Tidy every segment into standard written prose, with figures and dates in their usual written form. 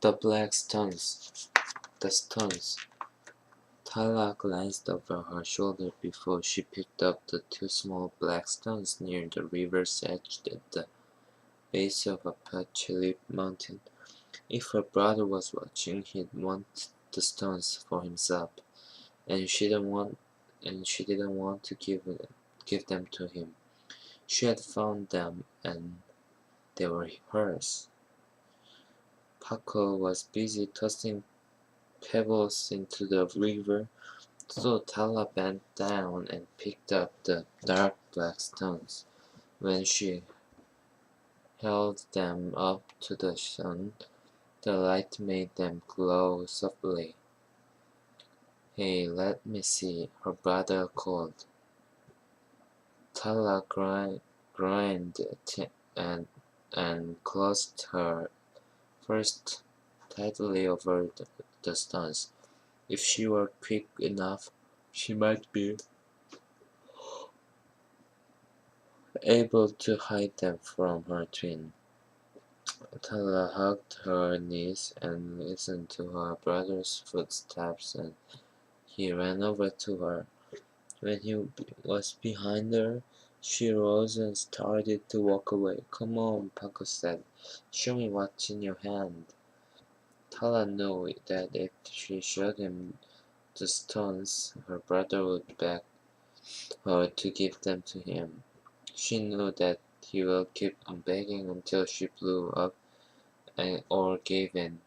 The black stones. The stones. Tala glanced over her shoulder before she picked up the two small black stones near the river's edge at the base of a patchy mountain. If her brother was watching, he'd want the stones for himself, and she didn't want to give them to him. She had found them, and they were hers. Paco was busy tossing pebbles into the river, so Tala bent down and picked up the dark black stones. When she held them up to the sun, the light made them glow softly. "Hey, let me see," her brother called. Tala groaned and closed her fist tightly over the stones. If she were quick enough, she might be able to hide them from her twin. Tala hugged her knees and listened to her brother's footsteps, and he ran over to her. When he was behind her, she rose and started to walk away. "Come on," Paco said. "Show me what's in your hand." Tala knew that if she showed him the stones, her brother would beg her to give them to him. She knew that he will keep on begging until she blew up or gave in.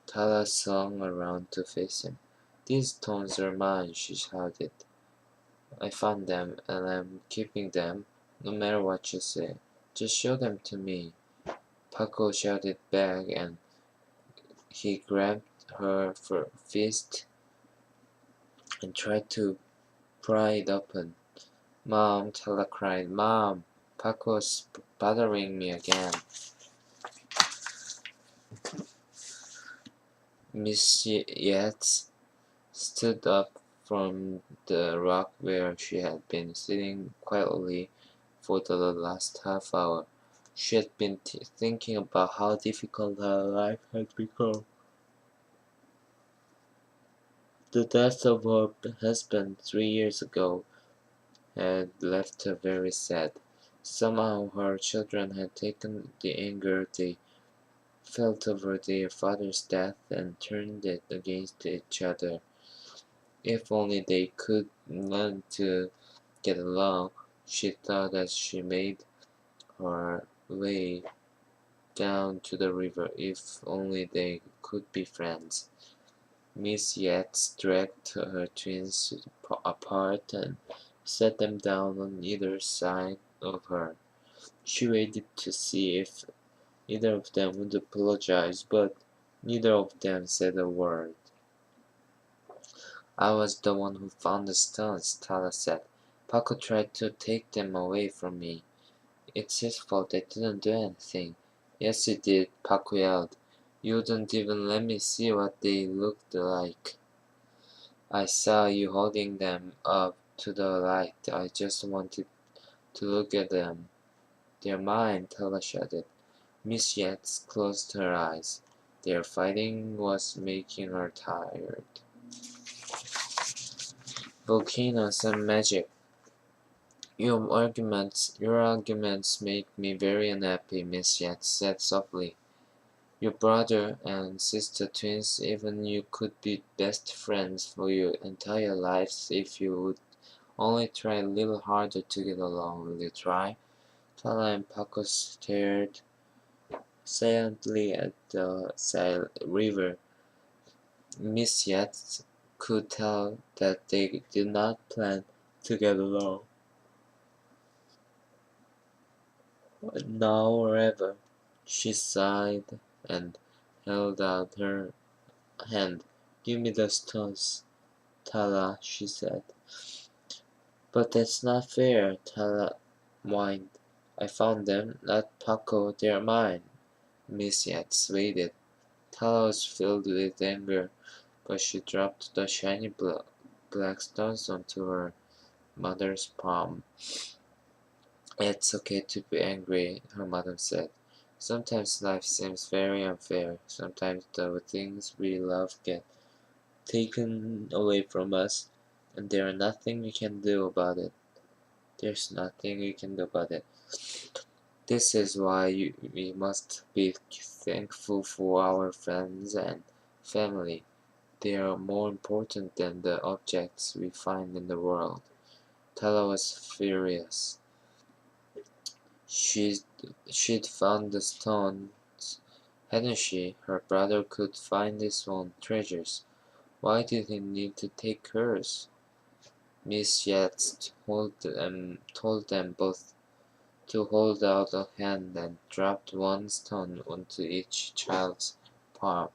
Tala swung around to face him. "These stones are mine," she shouted. "I found them, and I'm keeping them, no matter what you say. Just show them to me." Paco shouted back, and he grabbed her fist and tried to pry it open. "Mom," Tala cried. "Mom, Paco's bothering me again." Miss Yates stood up from the rock where she had been sitting quietly for the last half hour. She had been thinking about how difficult her life had become. The death of her husband 3 years ago had left her very sad. Somehow her children had taken the anger they felt over their father's death and turned it against each other. If only they could learn to get along, she thought as she made her way down to the river. If only they could be friends. Miss Yates dragged her twins apart and set them down on either side of her. She waited to see if either of them would apologize, but neither of them said a word. "I was the one who found the stones," Tala said. "Paco tried to take them away from me. It's his fault. I didn't do anything." "Yes, you did," Paco yelled. "You wouldn't even let me see what they looked like. I saw you holding them up to the light. I just wanted to look at them." "They're mine," Tala shouted. Miss Yates closed her eyes. Their fighting was making her tired. Volcanoes and magic. Your arguments make me very unhappy," Miss Yates said softly. "Your brother and sister twins, even you could be best friends for your entire lives if you would only try a little harder to get along. Will you try?" Tala and Paco stared silently at the river. Miss Yates could tell that they did not plan to get along. "Now or ever," she sighed and held out her hand. "Give me the stones, Tala," she said. "But that's not fair," Tala whined. "I found them, not Paco. They're mine." Miss Yates waited. Tala was filled with anger, but she dropped the shiny black stones onto her mother's palm. "It's okay to be angry," her mother said. Sometimes life seems very unfair. Sometimes the things we love get taken away from us, and there is nothing we can do about it. There's nothing we can do about it. This is why we must be thankful for our friends and family. They are more important than the objects we find in the world. Tala was furious. She'd, she'd found the stones, hadn't she? Her brother could find his own treasures. Why did he need to take hers? Miss Yates told them both to hold out a hand and dropped one stone onto each child's palm.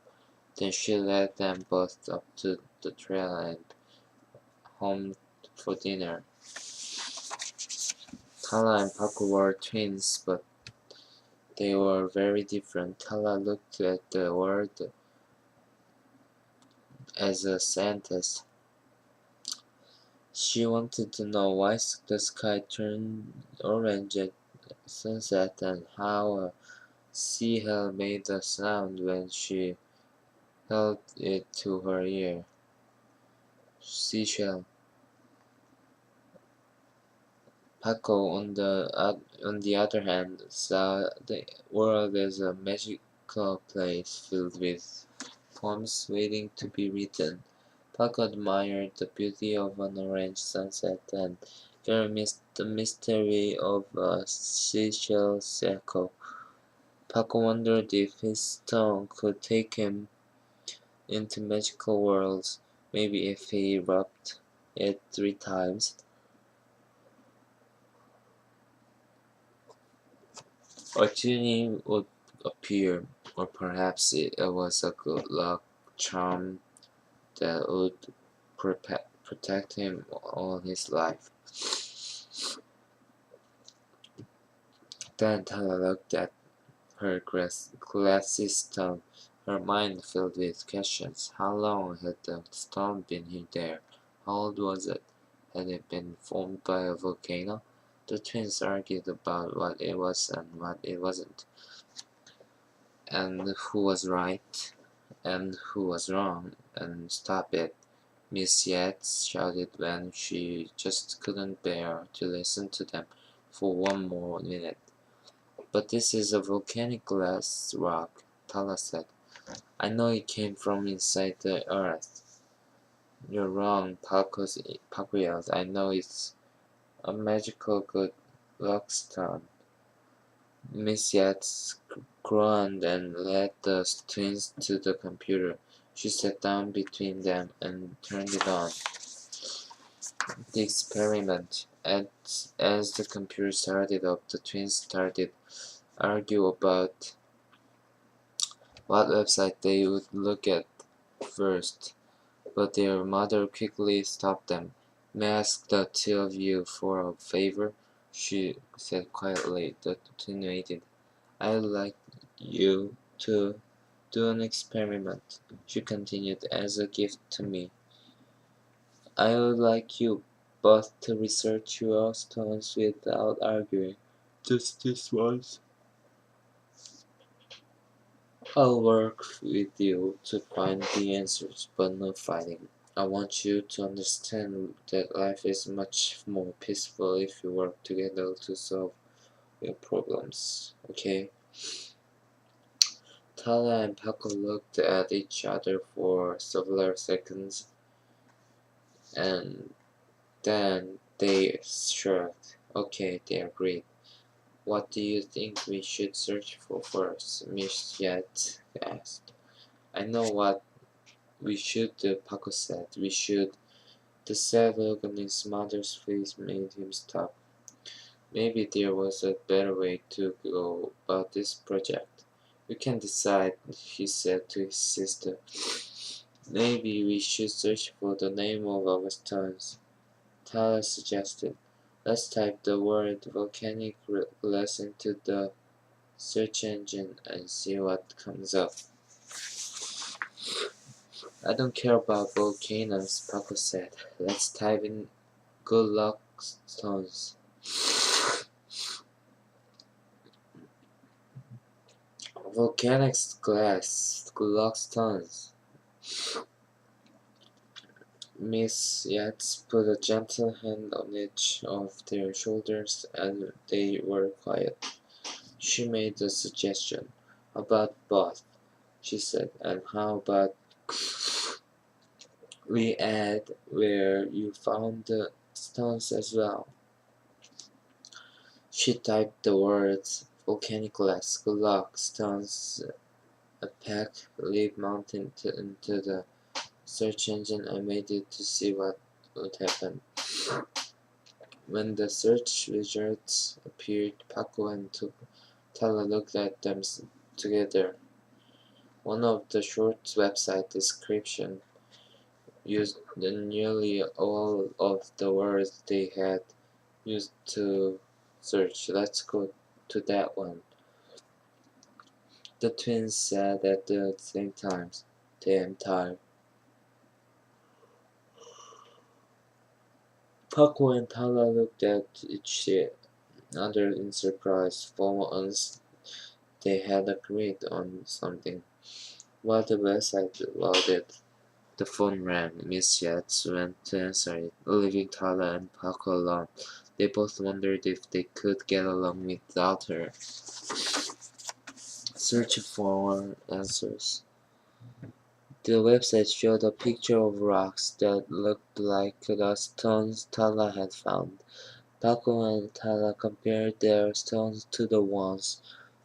Then she led them both up to the trail and home for dinner. Tala and Paco were twins, but they were very different. Tala looked at the world as a scientist. She wanted to know why the sky turned orange at sunset and how a seashell made a sound when she held it to her ear. Seashell. Paco, on the other hand, saw the world as a magical place filled with poems waiting to be written. Paco admired the beauty of an orange sunset and the mystery of a seashell echo. Paco wondered if his stone could take him into magical worlds. Maybe if he rubbed it 3 times, a genie would appear, or perhaps it was a good luck charm that would protect him all his life. Then Tala looked at her glassy stone, her mind filled with questions. How long had the stone been there? How old was it? Had it been formed by a volcano? The twins argued about what it was and what it wasn't, and who was right and who was wrong, and stop it, Miss Yates shouted when she just couldn't bear to listen to them for one more minute. But this is a volcanic glass rock, Tala said. I know it came from inside the earth. You're wrong, Paco yelled. I know it's a magical good luck stone. Miss Yates groaned and led the twins to the computer. She sat down between them and turned it on. The experiment. As the computer started up, the twins started argue about what website they would look at first, but their mother quickly stopped them. May I ask the two of you for a favor? She said quietly. The twin waited. I would like you to do an experiment, she continued, as a gift to me. I would like you both to research your stones without arguing. Just this once. I'll work with you to find the answers, but no fighting. I want you to understand that life is much more peaceful if you work together to solve your problems, okay? Tala and Paco looked at each other for several seconds, and then they shrugged. Okay, they agreed. What do you think we should search for first? Miss Yates asked. I know what we should do, Paco said. We should. The sad look on his mother's face made him stop. Maybe there was a better way to go about this project. We can decide, he said to his sister. Maybe we should search for the name of our stones, Tala suggested. Let's type the word volcanic glass into the search engine and see what comes up. I don't care about volcanoes, Paco said. Let's type in good luck stones. Volcanic glass blocks tons. Miss Yates put a gentle hand on each of their shoulders, and they were quiet. She made a suggestion. "About both," she said, "and how about we add where you found the stones as well?" She typed the words "volcanic glass, block, stones, a pack, leave mountain" into the search engine and waited to see what would happen. When the search results appeared, Paco and Tala looked at them together. One of the short website descriptions used nearly all of the words they had used to search. "Let's go to that one," the twins said at the same time. "Damn tired." Paco and Tala looked at each other in surprise. For once, they had agreed on something. While the website loaded, the phone rang. Miss Yates went to answer it, leaving Tala and Paco alone. They both wondered if they could get along without her. Search for answers. The website showed a picture of rocks that looked like the stones Tala had found. Paco and Tala compared their stones to the ones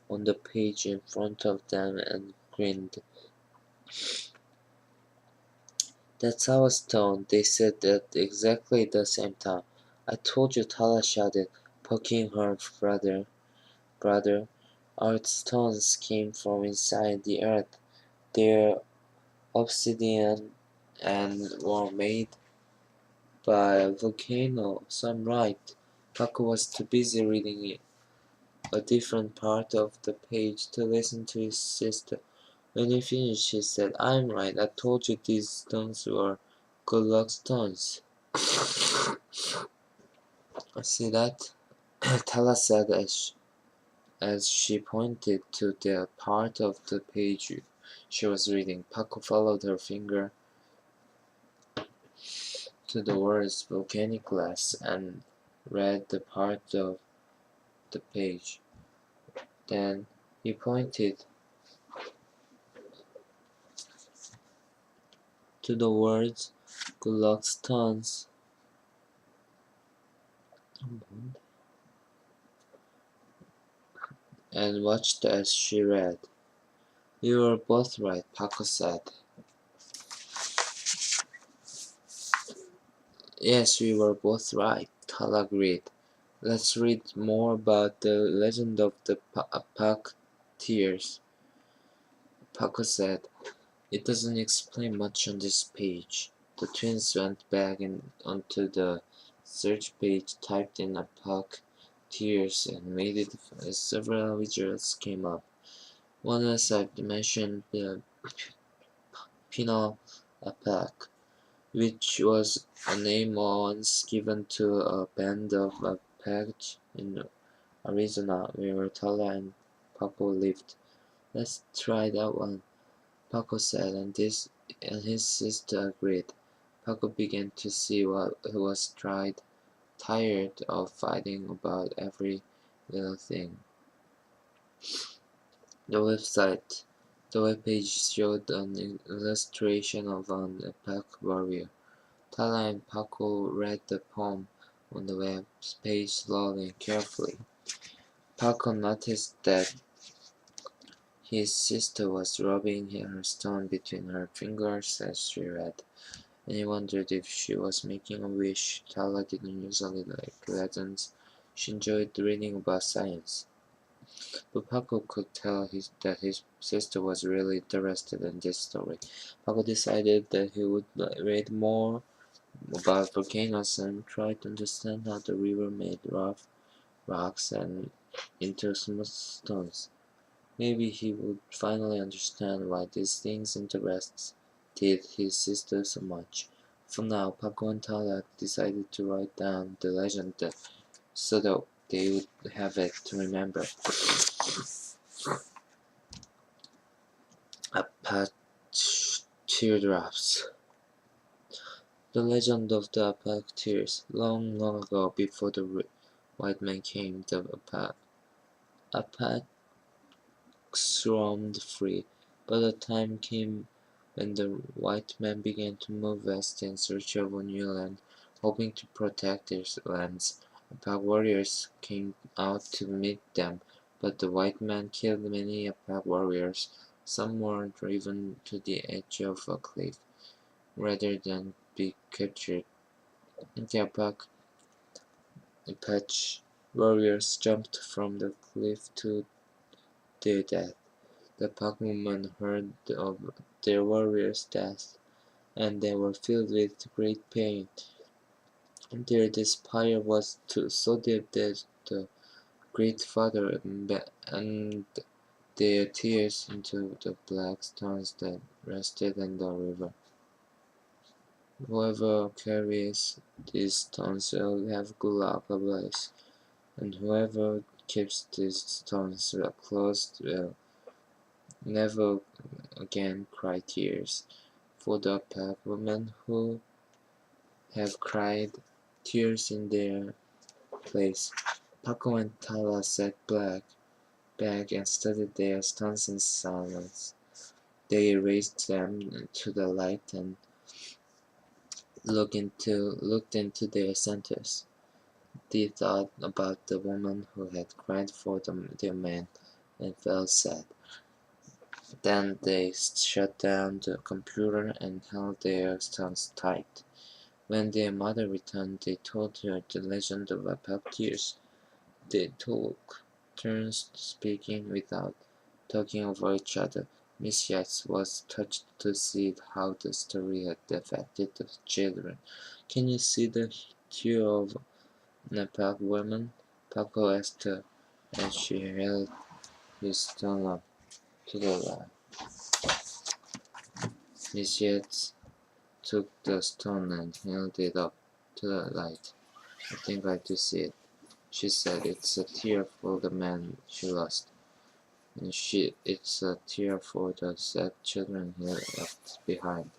on the page in front of them and grinned. "That's our stone," they said at exactly the same time. "I told you," Tala shouted, poking her brother. "Our stones came from inside the earth. They're obsidian and were made by a volcano." "So I'm right." Paco was too busy reading a different part of the page to listen to his sister. When he finished, he said, "I'm right. I told you these stones were good luck stones." "See that?" Tala said as she pointed to the part of the page she was reading. Paco followed her finger to the words "volcanic glass" and read the part of the page. Then he pointed to the words "good luck stones" and watched as she read. "You were both right," Paco said. "Yes, we were both right," Tala agreed. "Let's read more about the legend of the Pack Tears," Paco said. "It doesn't explain much on this page." The twins went back onto the search page, typed in "Pack Tears" and waited as several results came up. One website mentioned the Pinal Pack, which was a name once given to a band of Apache in Arizona, where Tala and Paco lived. "Let's try that one," Paco said, and his sister agreed. Paco began to see what he was tired of fighting about every little thing. The webpage showed an illustration of an Apache warrior. Tala and Paco read the poem on the web page slowly and carefully. Paco noticed that his sister was rubbing her stone between her fingers as she read, and he wondered if she was making a wish. Tala didn't usually like legends. She enjoyed reading about science. But Paco could tell that his sister was really interested in this story. Paco decided that he would read more about volcanoes and try to understand how the river made rough rocks and into smooth stones. Maybe he would finally understand why these things interested his sister so much. For now, Paco and Tala decided to write down the legend so that they would have it to remember. Pat Teardrops. The legend of the Apache tears. Long, long ago, before the white man came, the Apache roamed free. But a time came when the white men began to move west in search of a new land, hoping to protect their lands. Apache warriors came out to meet them, but the white men killed many Apache warriors. Some were driven to the edge of a cliff rather than be captured. The Apache warriors jumped from the cliff to their death. The Apache women heard of their warriors' death, and they were filled with great pain. Their despair was so deep that the Great Father and their tears into the black stones that rested in the river. Whoever carries these stones will have good luck ablaze, and whoever keeps these stones closed will never again cry tears. For the Apache women who have cried tears in their place, Paco and Tala sat back and studied their stones in silence. They raised them to the light and looked into their centers. They thought about the woman who had cried for their man and felt sad. Then they shut down the computer and held their stones tight. When their mother returned, they told her the legend of Apache tears. They took turns speaking without talking over each other. Miss Yates was touched to see how the story had affected the children. "Can you see the tear of an Apache woman?" Paco asked her, and she held his stone up to the light. Miss Yates took the stone and held it up to the light. "I think I do see it," she said. "It's a tear for the man she lost. And it's a tear for the sad children he left behind."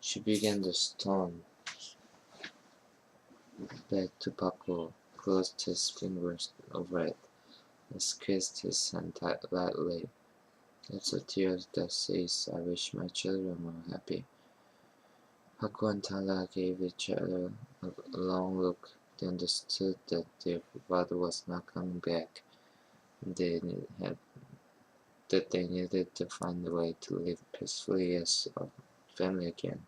She began the stone back to Paco, closed his fingers over it, and squeezed his hand lightly. "It's a tear that says, 'I wish my children were happy.'" Paco and Tala gave each other a long look. They understood that their father was not coming back, and they needed to find a way to live peacefully as a family again.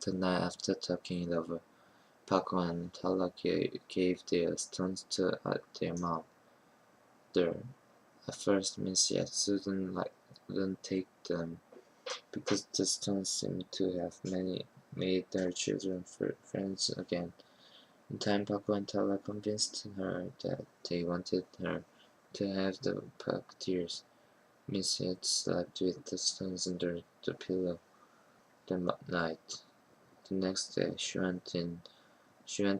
The night after talking it over, Paco and Tala gave their stones to their mother. At first, Miss Yates wouldn't take them because the stones seemed to have made their children friends again. In time, Paco and Tala convinced her that they wanted her to have the Apache tears. Miss Yates slept with the stones under the pillow that night. The next day, she went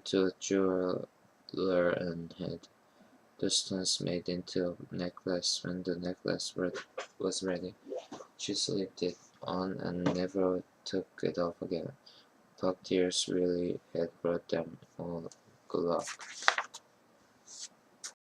to a jeweler and had the stones made into a necklace. When the necklace was ready, she slipped it on and never took it off again. Apache tears really had brought them all good luck.